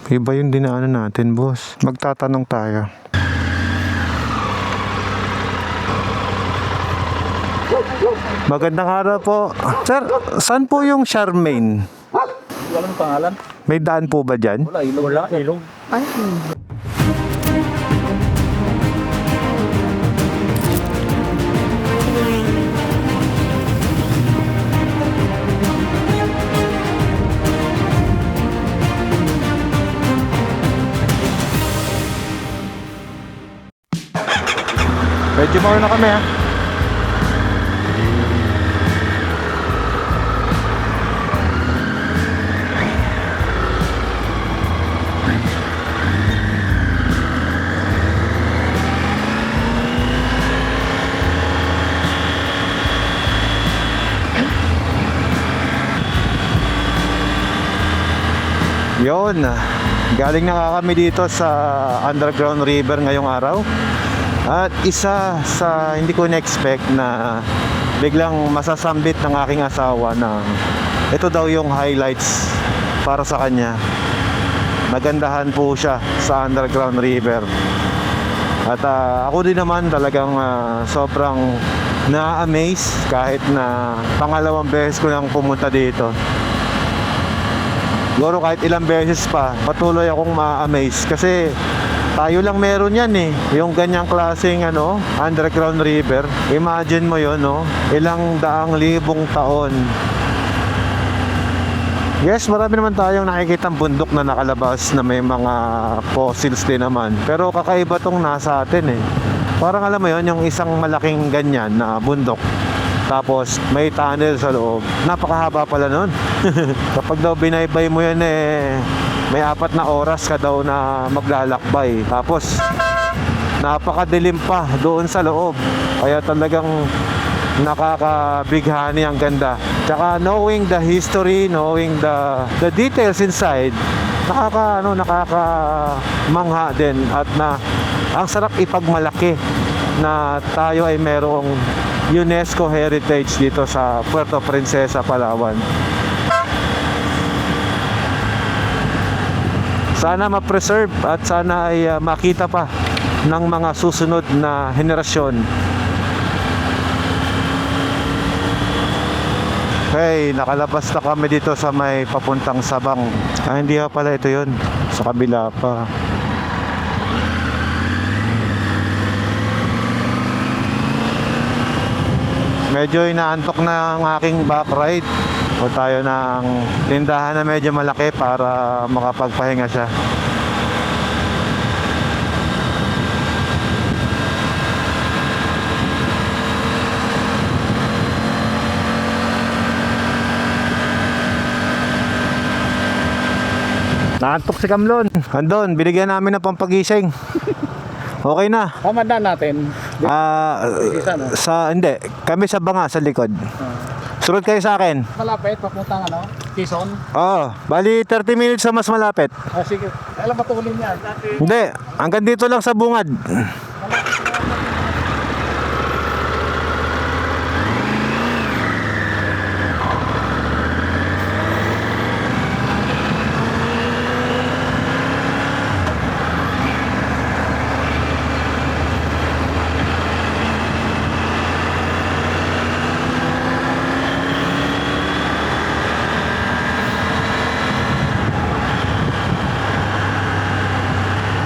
Iba yung dinaanan natin, boss. Magtatanong tayo. Magandang araw po. Sir, saan po yung Charmaine? Walang pangalan? May daan po ba dyan? Wala, ilog. Wala, ilog. Ay, Medyo mauna na kami, ha? Yun, galing na nga kami dito sa Underground River ngayong araw. At isa sa hindi ko na-expect na biglang masasambit ng aking asawa na ito daw yung highlights para sa kanya. Nagandahan po siya sa Underground River. At ako din naman talagang sobrang na-amaze kahit na pangalawang beses ko lang pumunta dito. Siguro kahit ilang beses pa, patuloy akong ma-amaze kasi tayo lang meron yan eh, yung ganyang klaseng underground river. Imagine mo yun, no? Ilang daang libong taon. Yes, marami naman tayong nakikitang bundok na nakalabas na may mga fossils din naman. Pero kakaiba tong nasa atin eh. Parang alam mo yun, yung isang malaking ganyan na bundok, tapos may tunnel sa loob. Napakahaba pala nun. Kapag daw binaybay mo yan may 4 na oras ka daw na maglalakbay. Tapos napakadilim pa doon sa loob. Kaya talagang nakakabighani ang ganda. Tsaka knowing the history, knowing the details inside, nakakamangha din. At ang sarap ipagmalaki na tayo ay merong UNESCO Heritage dito sa Puerto Princesa, Palawan. Sana ma-preserve at sana ay makita pa ng mga susunod na henerasyon. Okay, nakalabas na kami dito sa may papuntang Sabang. Hindi pala ito yun. Sa kabila pa. Medyo inaantok na ang aking back ride. O tayo ng tindahan na medyo malaki para makapagpahinga siya. Naantok si Kamlon. Andun, binigyan namin ng pampagising. Okay na. Pamadaan natin. Hindi, kami sa banga sa likod. Sunod kayo sa akin. Malapit, papuntang Quezon. Oo, bali 30 minutes sa mas malapit. Sige, alam matulin yan. Hindi, hanggang dito lang sa bungad.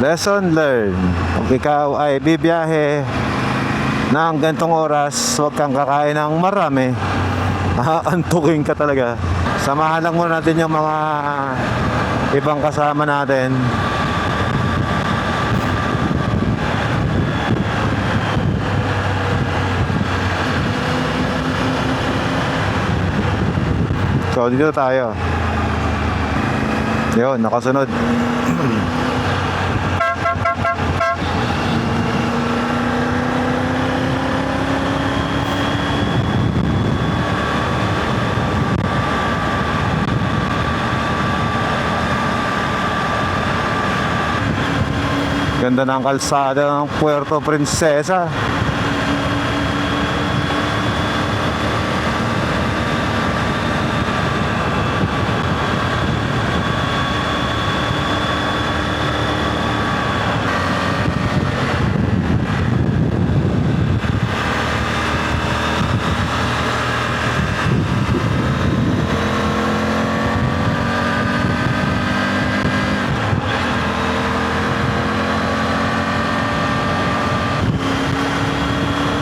Lesson learned. Kung ikaw ay bibiyahe ng gantong oras, huwag kang kakain ng marami. Aantukin ka talaga. Samahan lang muna natin yung mga ibang kasama natin. So dito tayo. Yun, nakasunod. Ganda ng kalsada ng Puerto Princesa.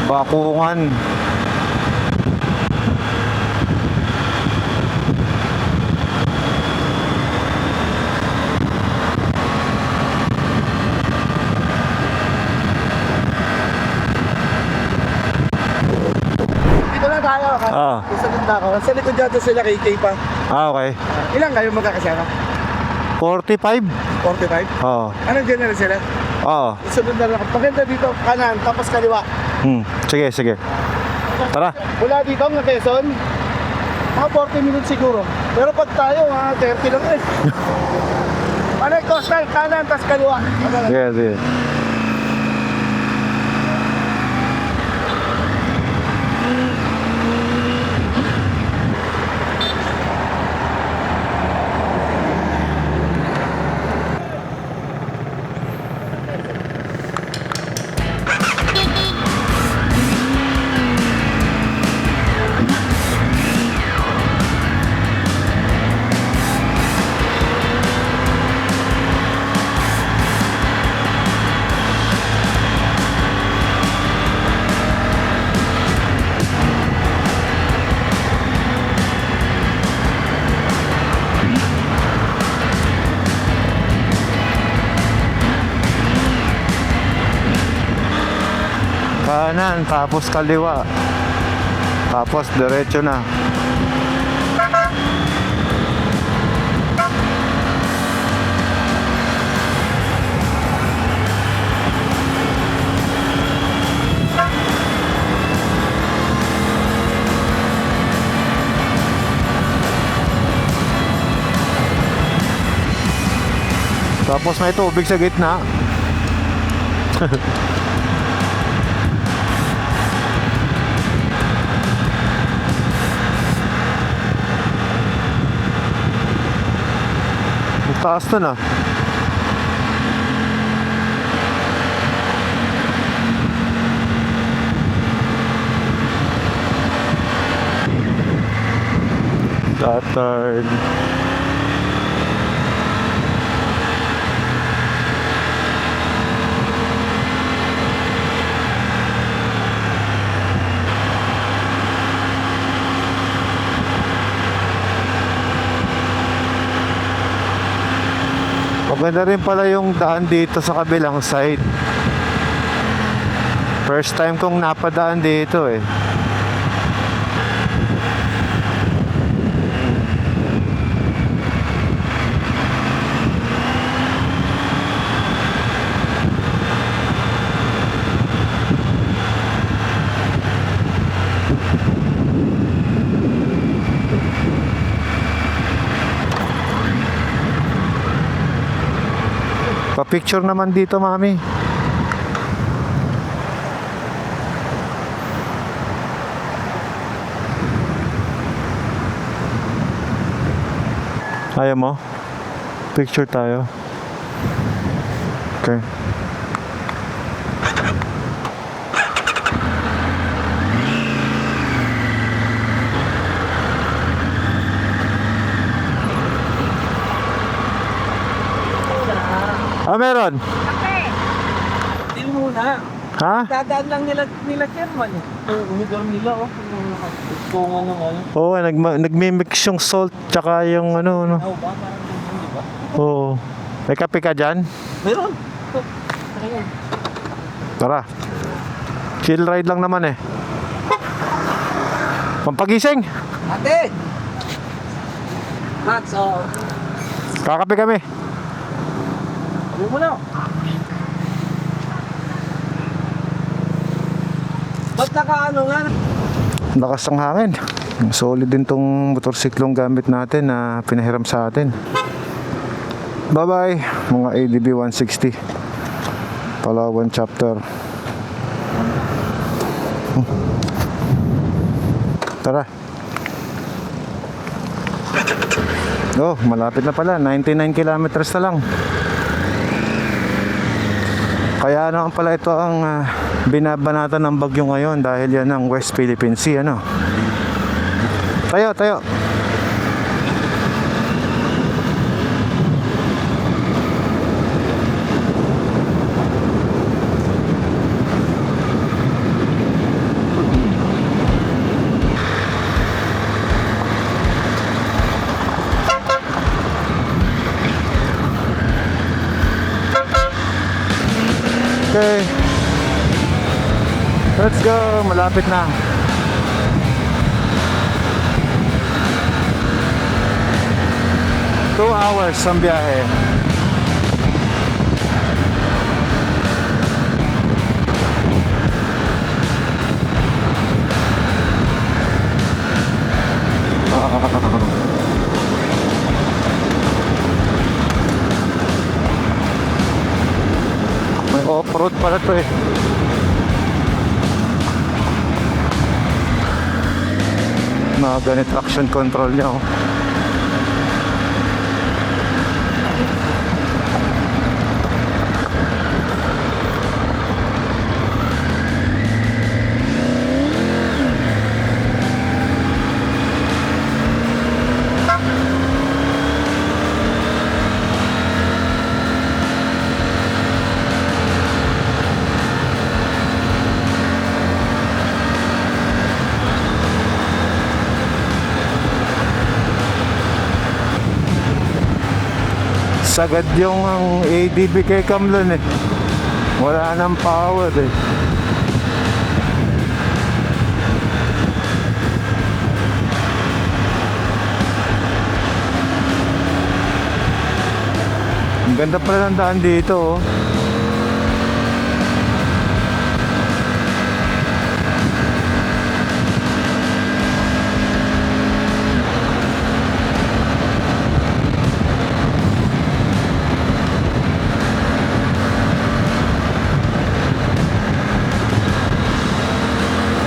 Bakungan. Dito lang tayo. Ah. Isa na ako. Sa likod dyan sila kay Kay pa. Okay. Ilan kayo magkakasama? 45? 45? Oo. Anong general sila? Oo. Isunod na lang. Paganda dito, kanan, tapos kaliwa. Sige, sige. Tara. Mula dito ng Quezon, mga 40 minutes siguro. Pero pag tayo, mga 30 lang eh. Ano yung coastal, kanan, tapos kaliwa. Sige, sige. Kanan, tapos kaliwa. Tapos diretso na. Tapos may tubig sa gitna. Taas na na. Saturn. Maganda rin pala yung daan dito sa kabilang side. First time kong napadaan dito eh. Pa-picture naman dito, mami. Ayaw mo? Picture tayo. Okay. Ah, meron? Hindi muna. Ha? Dadaan lang nila chairman eh. Umidor nila oh. Tungan ng ano. Oo, nagmimix yung salt tsaka yung ano. Ba? Parang ganyan, di ba? Oo. May kape ka dyan? Meron. Tara. Chill ride lang naman eh. Pampagising. Ate! Max, oh. Kakape kami. Sabi mo na. Ba't nakaano nga? Lakas ng hangin. Solid din tong motorsiklong gamit natin na pinahiram sa atin. Bye bye mga ADB 160 Palawan chapter. Tara. Oh, malapit na pala. 99 kilometers na lang. Kaya naman pala ito ang binabanatan ng bagyo ngayon dahil yan ang West Philippine Sea, ano? Tayo, tayo. Okay. Let's go. Malapit na. Two hours ang biyahe. May off-road pala to eh. Mga ganit traction control niya oh. Sagad yung ang ADB kay Kamlon eh. Wala nang power eh. Ang ganda pala ng daan dito oh.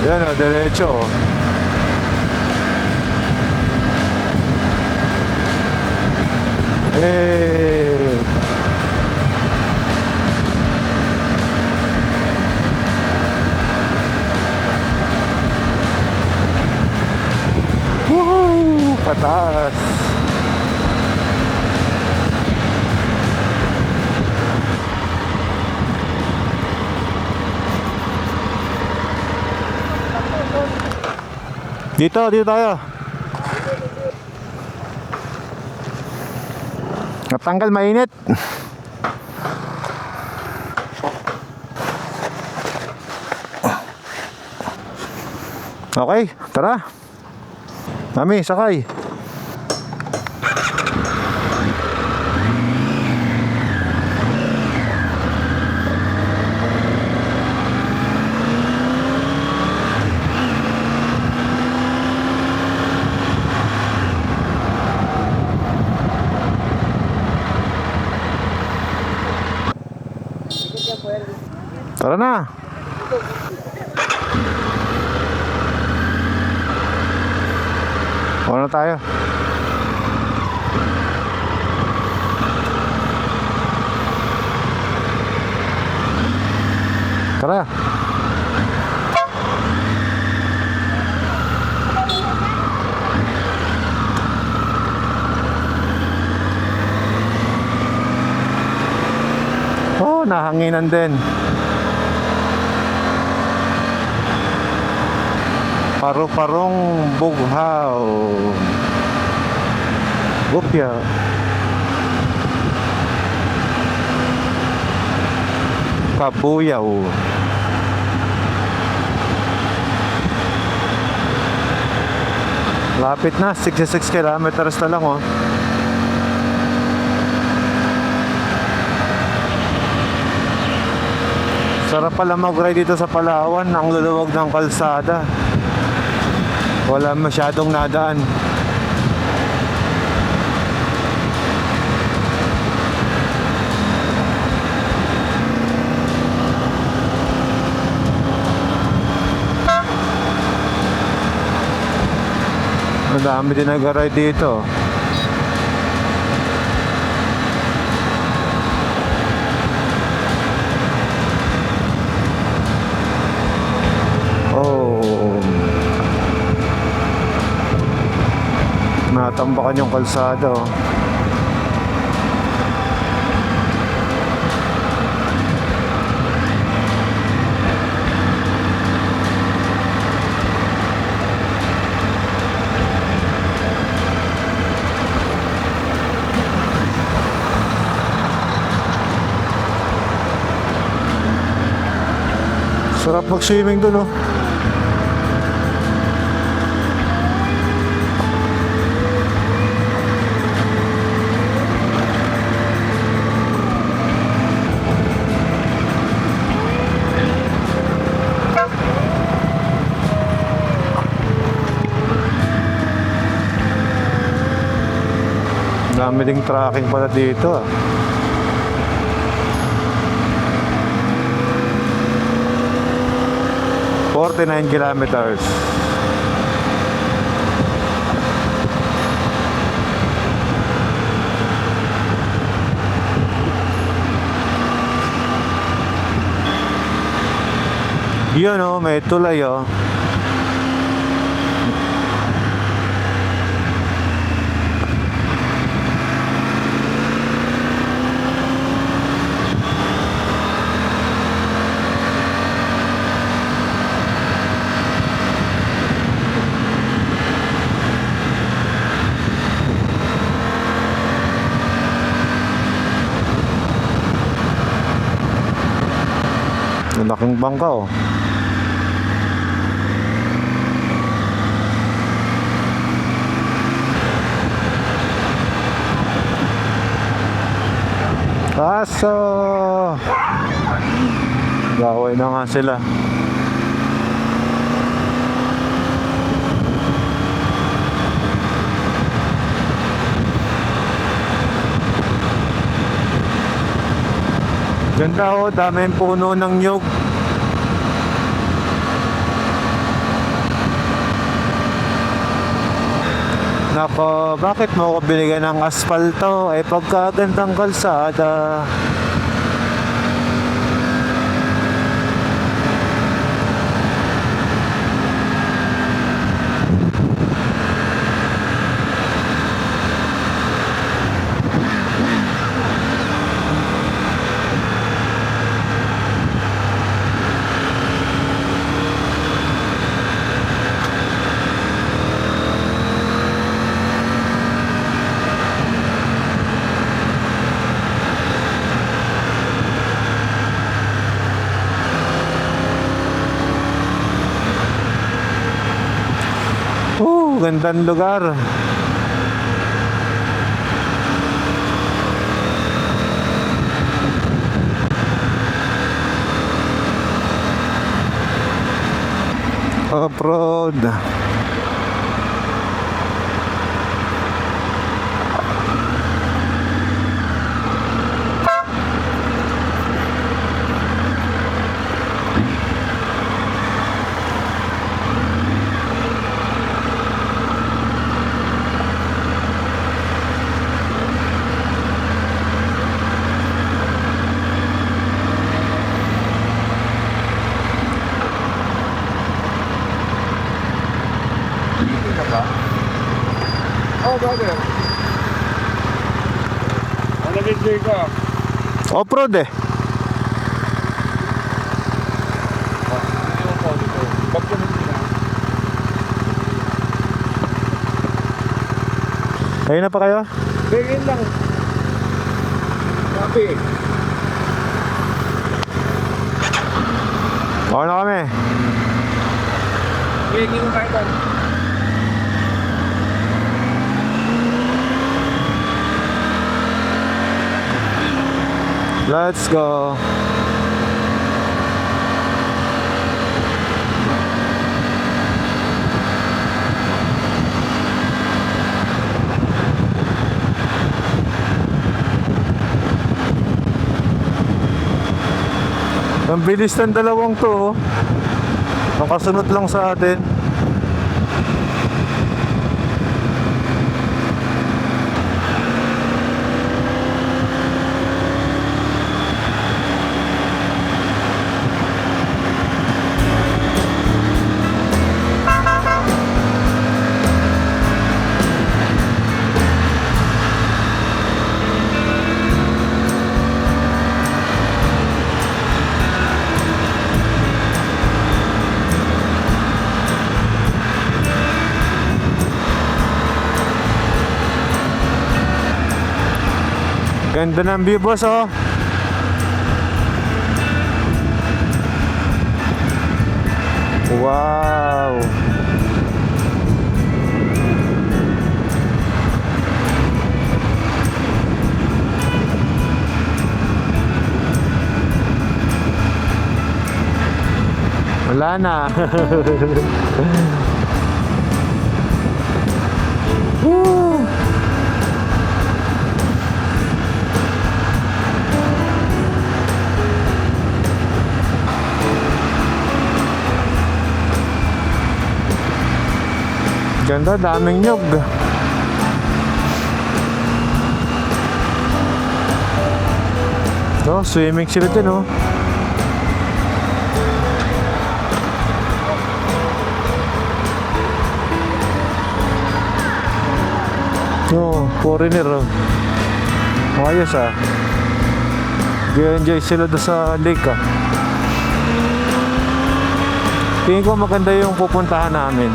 Yan o, diretso o. Eh. Woohoo! Pataas. Dito tayo. Natanggal mainit. Okay, tara. Mami, sakay. Tara na. Ano tayo? Tara. Oh, nahanginan din. Paru-parong bughaw. Gopya. Kabuyaw. Lapit na, 66 kilometers na lang oh. Sarap pala mag-ride dito sa Palawan. Ang luluwag ng kalsada. Wala masyadong nadaan. Madami din nag-ride dito. Natambakan yung kalsada oh. Sarap mag-swimming dun, oh. Dami ding tracking pala dito, ah. "49 kilometers." Yun, oh, may tulay, oh. Ang laking bangka, oh. Kaso gawin na nga sila. Ganda, oh, daming puno ng nyug. Nako, bakit mo ko binigyan ng asfalto? Eh, pagkagandang kalsada. Gandang lugar. Off-road. Oh, brother. Ano nag-enjoy ka? Off-road, eh. Kayo na pa kayo? Tingin lang. Sabi. Oo na kami. Tingin mo tayo doon. Let's go. Ang bilis ng dalawang to, oh. Nakasunod lang sa atin. Ganda ng view, boss, oh. Wow. Wala na. Woo! Ganda, daming nyug. Oh, swimming sila dyan, oh. Oh, foreigner, oh. Ayos, ah. Enjoy sila doon sa lake, ah. Tingin ko maganda yung pupuntahan namin.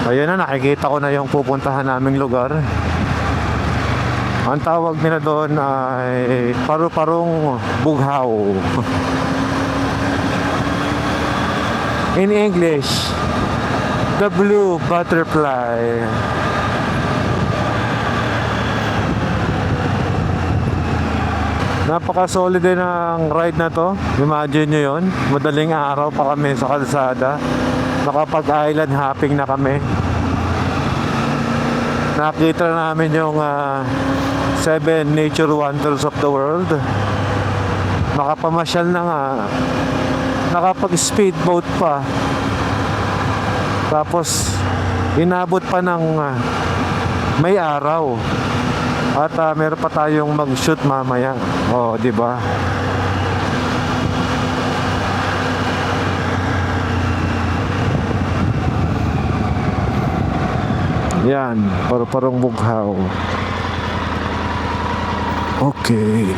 Ayun na, nakikita ko na yung pupuntahan naming lugar. Ang tawag nila doon ay Paru-Parong Bughaw. In English, the Blue Butterfly. Napaka-solid din ang ride na to. Imagine nyo yun, madaling araw pa kami sa kalsada. Nakapag-island hopping na kami. Nakita namin yung 7 nature wonders of the world. Nakapamasyal na nga. Nakapag-speedboat pa. Tapos inabot pa ng may araw. At meron pa tayong mag-shoot mamaya. Oh, di ba? Yan, Paru-Parong Bughaw. Okay.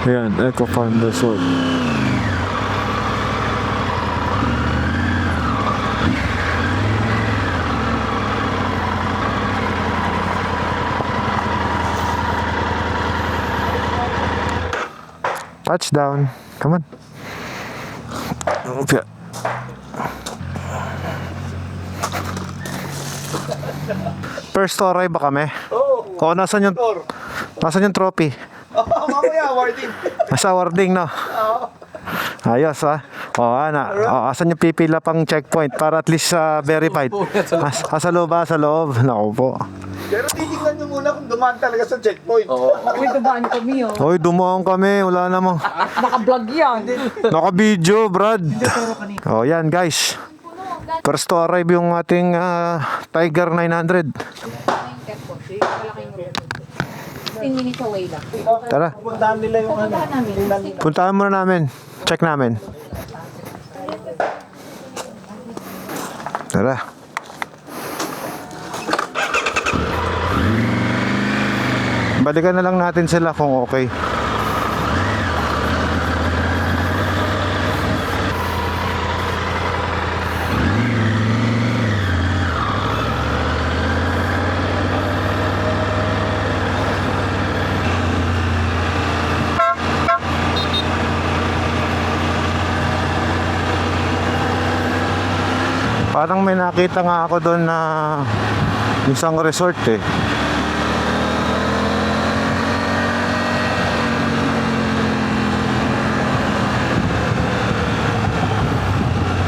Yan, Eco Farm Resort. Touchdown. Come on. Okay. First to arrive ba kami? Oo. O, nasan yung trophy? Mamaya, awarding. Nasa awarding, no? Ayos, ha? O, asan yung pipila pang checkpoint para at least verified? Sa loob, sa loob. Naku po. Pero titignan nyo muna kung dumaan talaga sa checkpoint. Uy, dumaan kami, oh. Hoy, dumaan kami. Wala namang. Naka-vlog yan. Naka-video, Brad. O, yan, guys. First to arrive yung ating Tiger 900. 15 minutes away lang. Tara. Puntahan nila yung ano. Puntahan muna namin. Check namin. Tara. Balikan na lang natin sila kung okay. Parang may nakita nga ako doon na isang resort eh.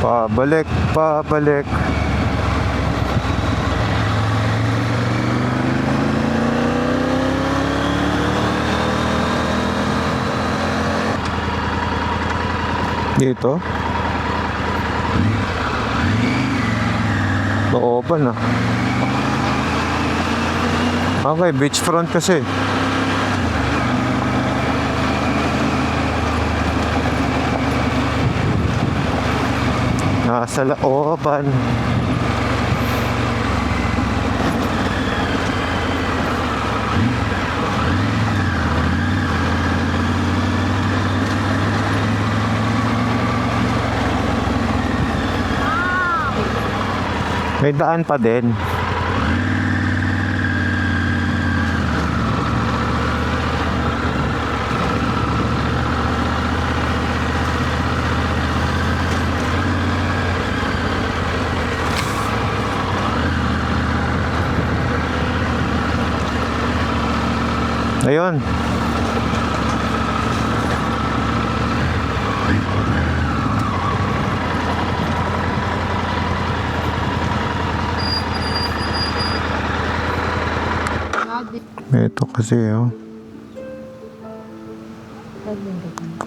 Pabalik, pabalik. Dito? Open ah. Okay, beachfront kasi. Nasa looban. May daan pa din. Ayun. Ito kasi oh.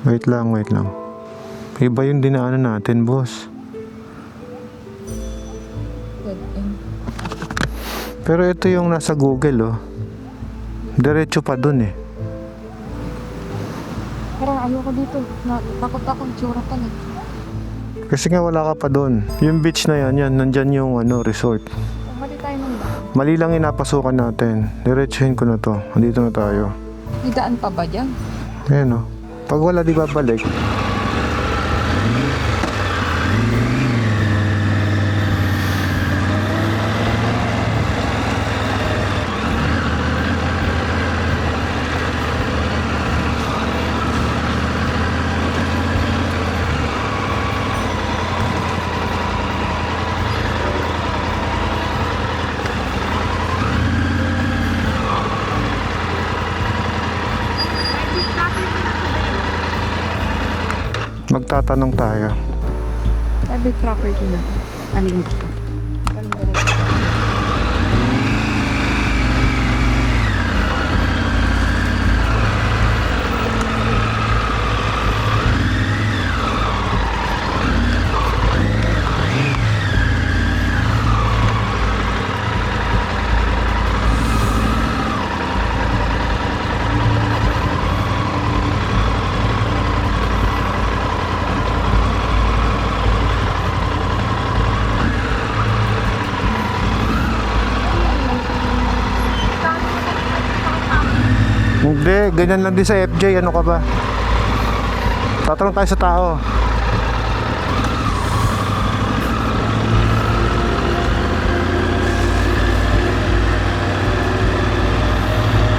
Wait lang, wait lang. Iba yung dinaanan natin, boss. Pero ito yung nasa Google oh. Diretso pa dun eh. Parang ayoko dito. Takot ako yung tsura pa eh. Kasi nga wala ka pa dun. Yung beach na yan, nandyan yung ano, resort. Mali tayo ng daan. Mali lang inapasukan natin. Diretsuhin ko na to. Andito na tayo. May daan pa ba dyan? Ayan oh. Pag wala di babalik. Magtatanong tayo. Private property na. Ano yun? Hindi, ganyan lang din sa FJ. Ano ka ba? Tatanong tayo sa tao.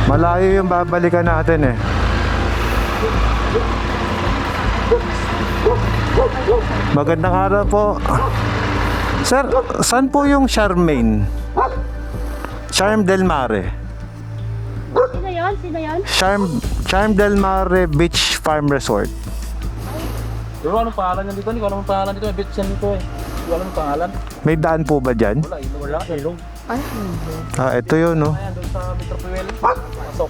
Malayo yung babalikan natin eh. Magandang araw po. Sir, saan po yung Charmaine? Charm Del Mare. Sino yun? Sino yun? Charm Del Mare Beach Farm Resort. Pero anong pangalan niya dito? Hindi ko alam ang pangalan dito. May bitch yan dito eh. Hindi ko alam ang pangalan. May daan po ba dyan? Wala, ilong. Wala, ilong. Ay, hindi. Ah, ito yun, no? Ayan, doon sa Metro Fuel. Pasok.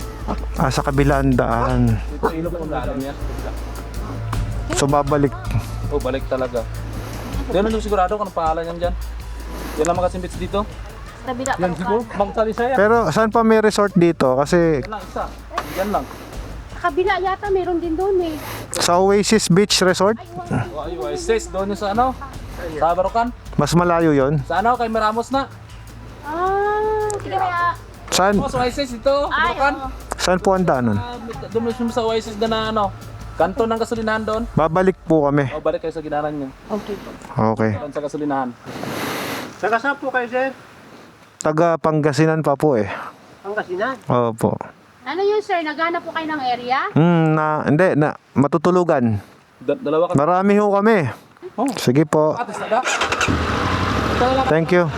Ah, sa kabilang daan. Dito ilong ang pangalan niya. So, babalik. Oh, balik talaga. Hindi naman sigurado kung anong pangalan niyan dyan. Yan lang mga bitch dito. Kabila pa Yan siguro. Magsalisaya. Pero, saan pa may resort dito? Kasi, Yan lang, isa. Yan lang. Kabila yata meron din doon eh. sa Oasis Beach Resort, Oh, ayun, sis. Doon yung sa ano? Sa Barokan. mas malayo yon. Sa ano? Kay Meramos na. Ah, kaya. Saan? Oh, sa Oasis ito. Ay, Barokan. oo. Saan po ang daanan? Doon mo sa Oasis na ano. Kanto ng gasolinahan doon. Babalik po kami. O, balik kayo sa ginaran niyo. Okay po. Okay. Doon sa gasolinahan. Saka saan po kayo, sir? Taga Pangasinan pa po eh. Pangasinan. Opo. Ano yun, sir? Naghanap po kayo ng area? Hindi, matutulugan. Dalawa ka. Marami ho kami. Oh. Sige po. Atis na. Thank you.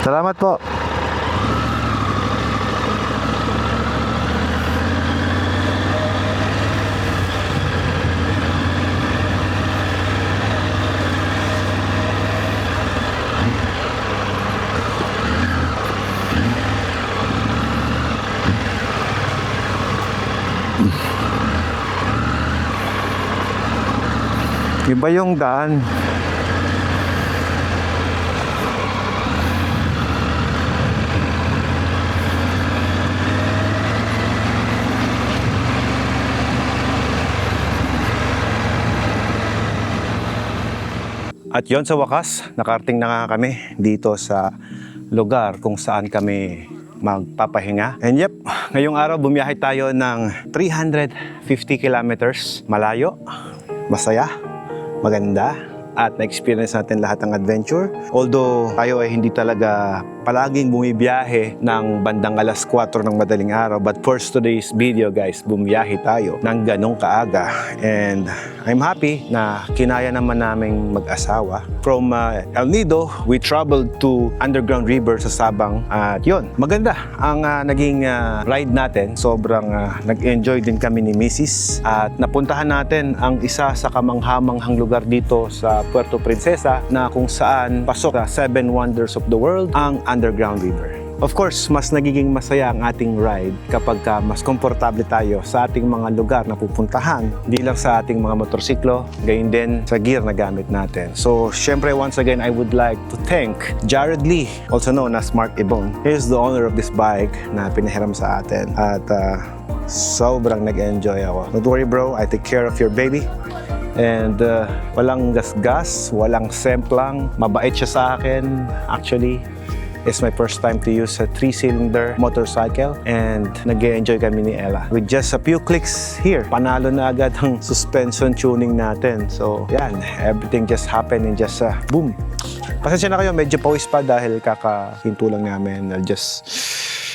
Salamat po. Iba yung daan. At yon sa wakas, nakarating na nga kami dito sa lugar kung saan kami magpapahinga. And yep, ngayong araw bumiyahe tayo ng 350 kilometers. Malayo, masaya, maganda, at na-experience natin lahat ng adventure. Although tayo ay hindi talaga palaging bumibiyahe ng bandang alas 4 ng madaling araw, but for today's video guys, bumiyahe tayo ng ganong kaaga. And I'm happy na kinaya naman naming mag-asawa. From El Nido, we traveled to Underground River sa Sabang. At yun, maganda ang naging ride natin. Sobrang nag-enjoy din kami ni Mrs. At napuntahan natin ang isa sa kamanghamanghang lugar dito sa Puerto Princesa na kung saan pasok sa 7 Wonders of the World, ang Underground River. Of course, mas nagiging masaya ang ating ride kapag mas komportable tayo sa ating mga lugar na pupuntahan, hindi lang sa ating mga motorsiklo, gayon din sa gear na gamit natin. So, syempre, once again, I would like to thank Jared Lee, also known as Mark Ibon. He is the owner of this bike na pinahiram sa atin. At sobrang nag-enjoy ako. Don't worry bro, I take care of your baby. And walang gasgas, walang semplang, mabait siya sa akin. Actually, it's my first time to use a 3-cylinder motorcycle and nag-enjoy kami ni Ella. With just a few clicks here, panalo na agad ang suspension tuning natin. So yan, everything just happened and just boom. Pasensya na kayo, medyo pawis pa dahil kakahinto lang namin.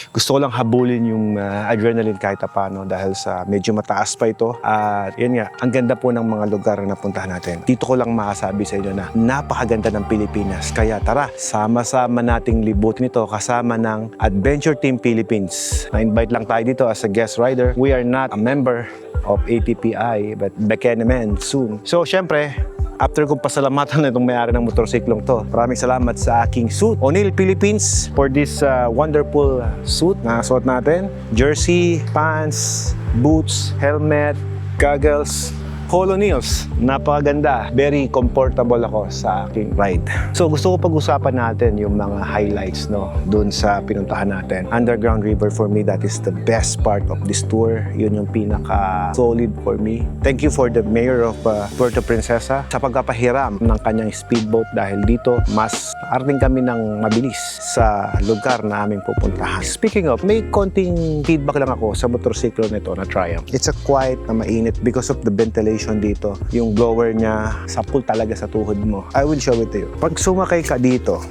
Gusto ko lang habulin yung adrenaline kahit paano dahil sa medyo mataas pa ito. At yun nga, ang ganda po ng mga lugar na napuntahan natin. Dito ko lang masasabi sa inyo na napakaganda ng Pilipinas. Kaya tara, sama-sama nating libutin ito kasama ng Adventure Team Philippines. Na-invite lang tayo dito as a guest rider. We are not a member of ATPI but became soon. So syempre, after kong pasalamatan na itong may-ari ng motorsiklong to, maraming salamat sa aking suit, O'Neill Philippines, for this wonderful suit na suot natin. Jersey, pants, boots, helmet, goggles, Holo O'Neills. Napakaganda. Very comfortable ako sa aking ride. So gusto ko pag-usapan natin yung mga highlights dun sa pinuntahan natin. Underground River, for me, that is the best part of this tour. Yun yung pinaka-solid for me. Thank you for the mayor of Puerto Princesa sa pagpapahiram ng kanyang speedboat dahil dito mas arting kami ng mabilis sa lugar na aming pupuntahan. Speaking of, may konting feedback lang ako sa motorsiklo nito na Triumph. It's a quiet na mainit because of the ventilation dito. Yung blower niya sapul talaga sa tuhod mo. I will show it to you. Pag sumakay ka dito,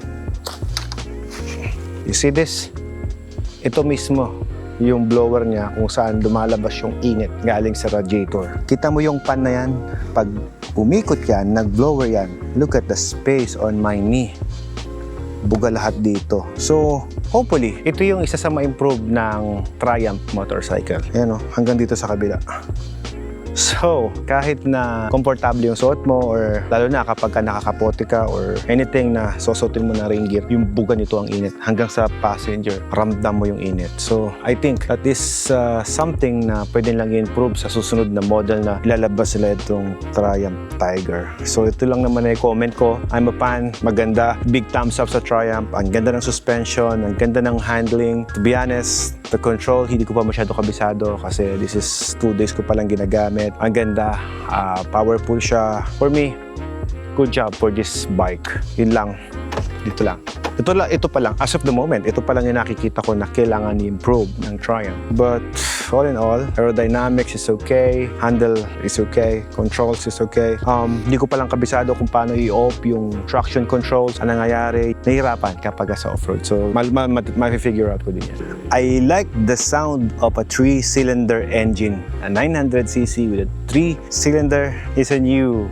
you see this? Ito mismo yung blower niya kung saan lumalabas yung init galing sa radiator. Kita mo yung pan na yan? Pag umikot yan, nag-blower yan, look at the space on my knee. Buga lahat dito. So, hopefully, ito yung isa sa ma-improve ng Triumph motorcycle. Ayan o, hanggang dito sa kabila. So, kahit na komportable yung suot mo or lalo na kapag ka nakakapote ka or anything na susuotin mo na rain gear, yung buga nito ang init. Hanggang sa passenger, ramdam mo yung init. So, I think that is something na pwede lang i-improve sa susunod na model na ilalabas nila itong Triumph Tiger. So, ito lang naman ay comment ko. I'm a fan. Maganda. Big thumbs up sa Triumph. Ang ganda ng suspension. Ang ganda ng handling. To be honest, the control, hindi ko pa masyado kabisado kasi this is 2 days ko palang ginagamit. Ang ganda, powerful siya. For me, good job for this bike. Yun lang. Dito lang. Ito pa lang, as of the moment, ito pa lang yung nakikita ko na kailangan i-improve ng Triumph. But all in all, aerodynamics is okay, handle is okay, controls is okay. Hindi ko pa lang kabisado kung paano i-off yung traction controls. Ang nangyayari, nahihirapan kapag sa off-road. So, ma-figure out ko din yan. I like the sound of a 3-cylinder engine. A 900cc with a 3-cylinder is a new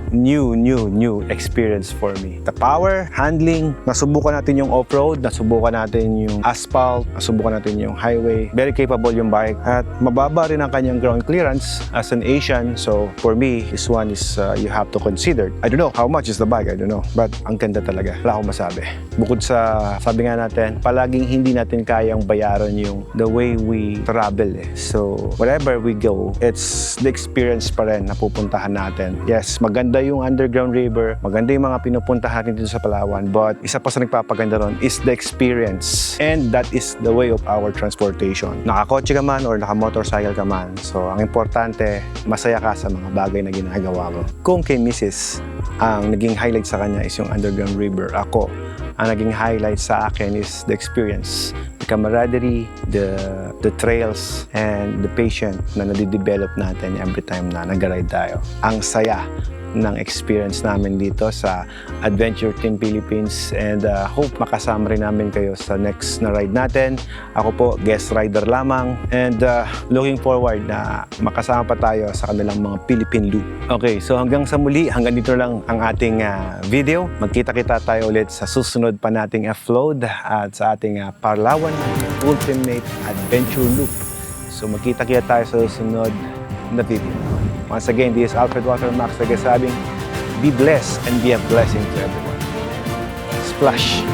experience for me. The power, handling, nasubukan natin yung off-road, nasubukan natin yung asphalt, nasubukan natin yung highway. Very capable yung bike at mababa rin ang kanyang ground clearance as an Asian. So for me, this one is you have to consider. I don't know how much is the bike, I don't know. But ang ganda talaga. Wala akong masabi. Bukod sa, sabi nga natin, palaging hindi natin kayang bayaran yung the way we travel eh. So wherever we go, it's the experience pa rin na pupuntahan natin. Yes, maganda yung underground river, maganda yung mga pinupuntahan dito sa Palawan, but isa pa sa nagpapaganda ron is the experience. And that is the way of our transportation. Nakakotse ka man or nakamotorcycle ka man. So ang importante, masaya ka sa mga bagay na ginagawa mo. Kung kay Mrs., ang naging highlight sa kanya is yung underground river. Ako, ang naging highlight sa akin is the experience, the camaraderie, the trails, and the patience na nadidevelop natin every time na nag-ride tayo. Ang saya ng experience namin dito sa Adventure Team Philippines, and hope makasama rin namin kayo sa next na ride natin. Ako po, guest rider lamang, and looking forward na makasama pa tayo sa kanilang mga Philippine Loop. Okay, so hanggang sa muli, hanggang dito lang ang ating video. Magkita-kita tayo ulit sa susunod pa nating upload at sa ating Palawan Ultimate Adventure Loop. So magkita-kita tayo sa susunod na video. Once again, this is Alfred Watermax nagsasabing, be blessed and be a blessing to everyone. Splash!